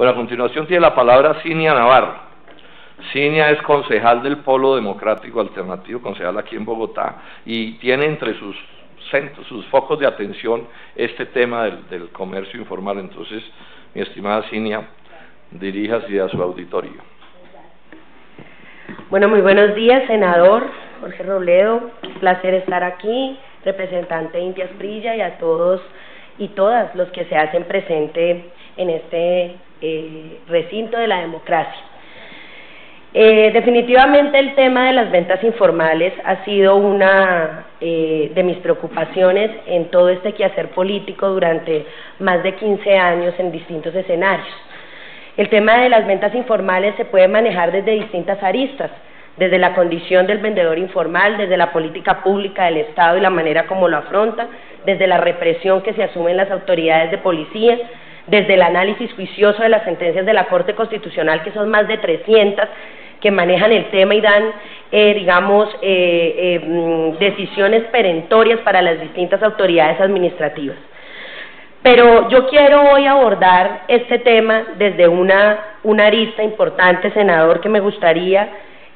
Bueno, a continuación tiene la palabra Cinia Navarro. Cinia es concejal del Polo Democrático Alternativo, concejal aquí en Bogotá, y tiene entre sus focos de atención este tema del comercio informal. Entonces, mi estimada Cinia, diríjase a su auditorio. Bueno, muy buenos días, senador Jorge Robledo. Un placer estar aquí, representante Inti Asprilla, y a todos y todas los que se hacen presente en este recinto de la democracia. Definitivamente el tema de las ventas informales ha sido una de mis preocupaciones en todo este quehacer político durante más de 15 años en distintos escenarios. El tema de las ventas informales se puede manejar desde distintas aristas, desde la condición del vendedor informal, desde la política pública del Estado y la manera como lo afronta, desde la represión que se asume en las autoridades de policía, desde el análisis juicioso de las sentencias de la Corte Constitucional, que son más de 300, que manejan el tema y dan, decisiones perentorias para las distintas autoridades administrativas. Pero yo quiero hoy abordar este tema desde una arista importante, senador, que me gustaría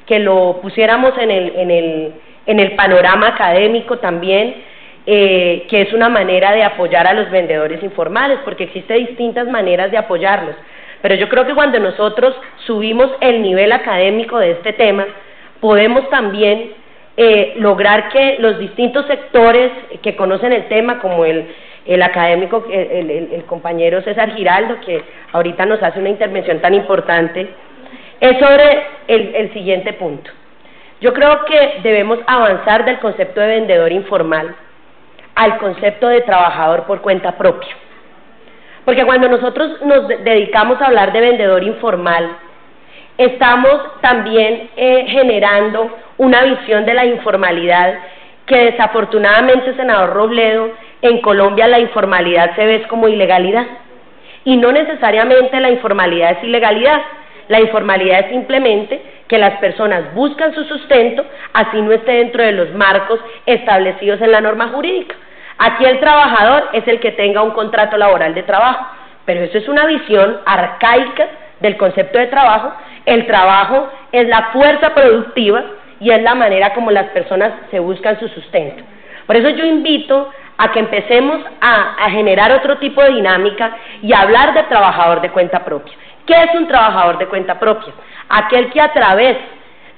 que lo pusiéramos en el panorama académico también, que es una manera de apoyar a los vendedores informales, porque existen distintas maneras de apoyarlos. Pero yo creo que cuando nosotros subimos el nivel académico de este tema, podemos también lograr que los distintos sectores que conocen el tema, como el académico, el compañero César Giraldo, que ahorita nos hace una intervención tan importante, es sobre el siguiente punto. Yo creo que debemos avanzar del concepto de vendedor informal al concepto de trabajador por cuenta propia. Porque cuando nosotros nos dedicamos a hablar de vendedor informal, estamos también generando una visión de la informalidad que desafortunadamente, senador Robledo, en Colombia la informalidad se ve como ilegalidad. Y no necesariamente la informalidad es ilegalidad. La informalidad es simplemente que las personas buscan su sustento, así no esté dentro de los marcos establecidos en la norma jurídica. Aquí el trabajador es el que tenga un contrato laboral de trabajo, pero eso es una visión arcaica del concepto de trabajo. El trabajo es la fuerza productiva y es la manera como las personas se buscan su sustento. Por eso yo invito a que empecemos a generar otro tipo de dinámica y a hablar de trabajador de cuenta propia. ¿Qué es un trabajador de cuenta propia? Aquel que a través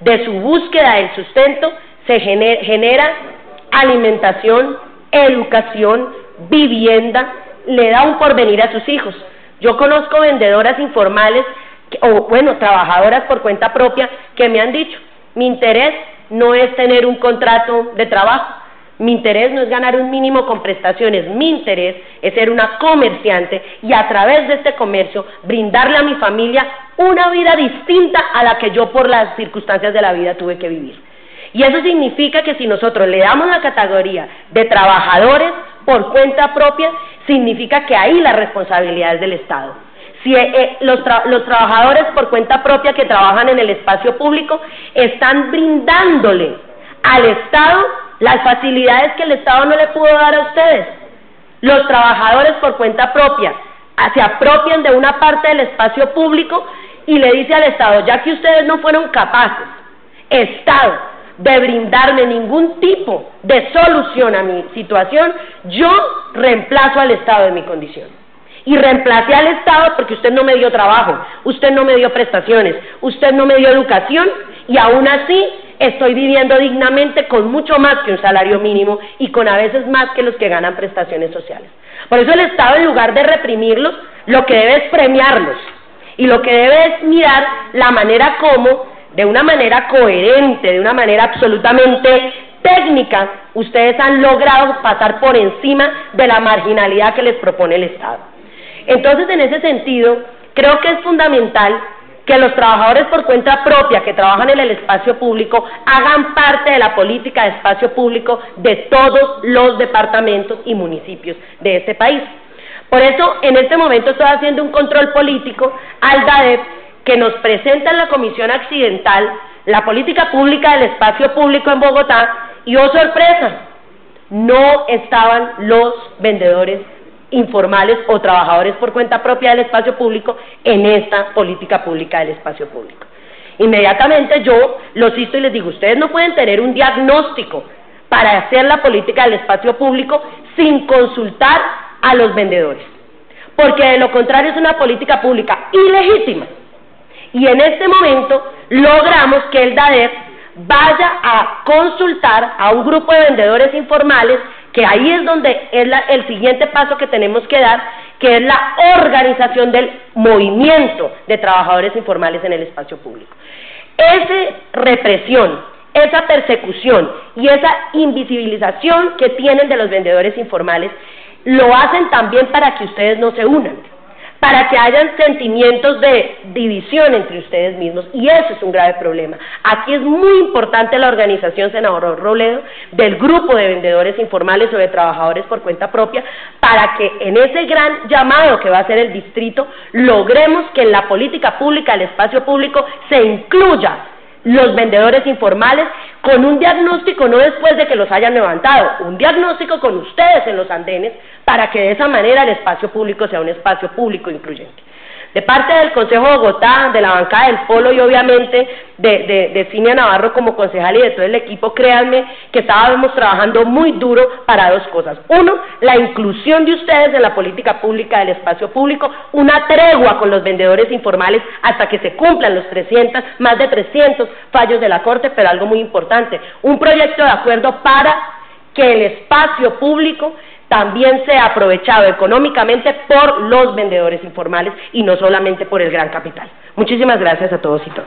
de su búsqueda del sustento se genera alimentación, educación, vivienda, le da un porvenir a sus hijos. Yo conozco vendedoras informales, trabajadoras por cuenta propia, que me han dicho: mi interés no es tener un contrato de trabajo, mi interés no es ganar un mínimo con prestaciones, mi interés es ser una comerciante y a través de este comercio brindarle a mi familia una vida distinta a la que yo por las circunstancias de la vida tuve que vivir. Y eso significa que si nosotros le damos la categoría de trabajadores por cuenta propia, significa que ahí la responsabilidad es del Estado. Si los trabajadores por cuenta propia que trabajan en el espacio público están brindándole al Estado las facilidades que el Estado no le pudo dar a ustedes. Los trabajadores por cuenta propia se apropian de una parte del espacio público y le dice al Estado: ya que ustedes no fueron capaces, Estado, de brindarme ningún tipo de solución a mi situación, yo reemplazo al Estado de mi condición. Y reemplacé al Estado porque usted no me dio trabajo, usted no me dio prestaciones, usted no me dio educación, y aún así estoy viviendo dignamente con mucho más que un salario mínimo y con a veces más que los que ganan prestaciones sociales. Por eso el Estado, en lugar de reprimirlos, lo que debe es premiarlos, y lo que debe es mirar la manera como, de una manera coherente, de una manera absolutamente técnica, ustedes han logrado pasar por encima de la marginalidad que les propone el Estado. Entonces, en ese sentido, creo que es fundamental que los trabajadores por cuenta propia que trabajan en el espacio público hagan parte de la política de espacio público de todos los departamentos y municipios de este país. Por eso, en este momento estoy haciendo un control político al DAEP, que nos presenta en la Comisión Accidental la política pública del espacio público en Bogotá, y oh sorpresa, no estaban los vendedores informales o trabajadores por cuenta propia del espacio público en esta política pública del espacio público. Inmediatamente yo los cito y les digo, ustedes no pueden tener un diagnóstico para hacer la política del espacio público sin consultar a los vendedores, porque de lo contrario es una política pública ilegítima. Y en este momento logramos que el DADER vaya a consultar a un grupo de vendedores informales, que ahí es donde es el siguiente paso que tenemos que dar, que es la organización del movimiento de trabajadores informales en el espacio público. Esa represión, esa persecución y esa invisibilización que tienen de los vendedores informales, lo hacen también para que ustedes no se unan, para que hayan sentimientos de división entre ustedes mismos, y eso es un grave problema. Aquí es muy importante la organización, senador Robledo, del grupo de vendedores informales o de trabajadores por cuenta propia, para que en ese gran llamado que va a hacer el distrito, logremos que en la política pública, el espacio público, se incluya los vendedores informales con un diagnóstico, no después de que los hayan levantado, un diagnóstico con ustedes en los andenes, para que de esa manera el espacio público sea un espacio público incluyente. De parte del Consejo de Bogotá, de la bancada del Polo y obviamente de Cinia Navarro como concejal y de todo el equipo, créanme que estábamos trabajando muy duro para dos cosas. Uno, la inclusión de ustedes en la política pública del espacio público, una tregua con los vendedores informales hasta que se cumplan los más de 300 fallos de la Corte, pero algo muy importante, un proyecto de acuerdo para que el espacio público también sea aprovechado económicamente por los vendedores informales y no solamente por el gran capital. Muchísimas gracias a todos y todas.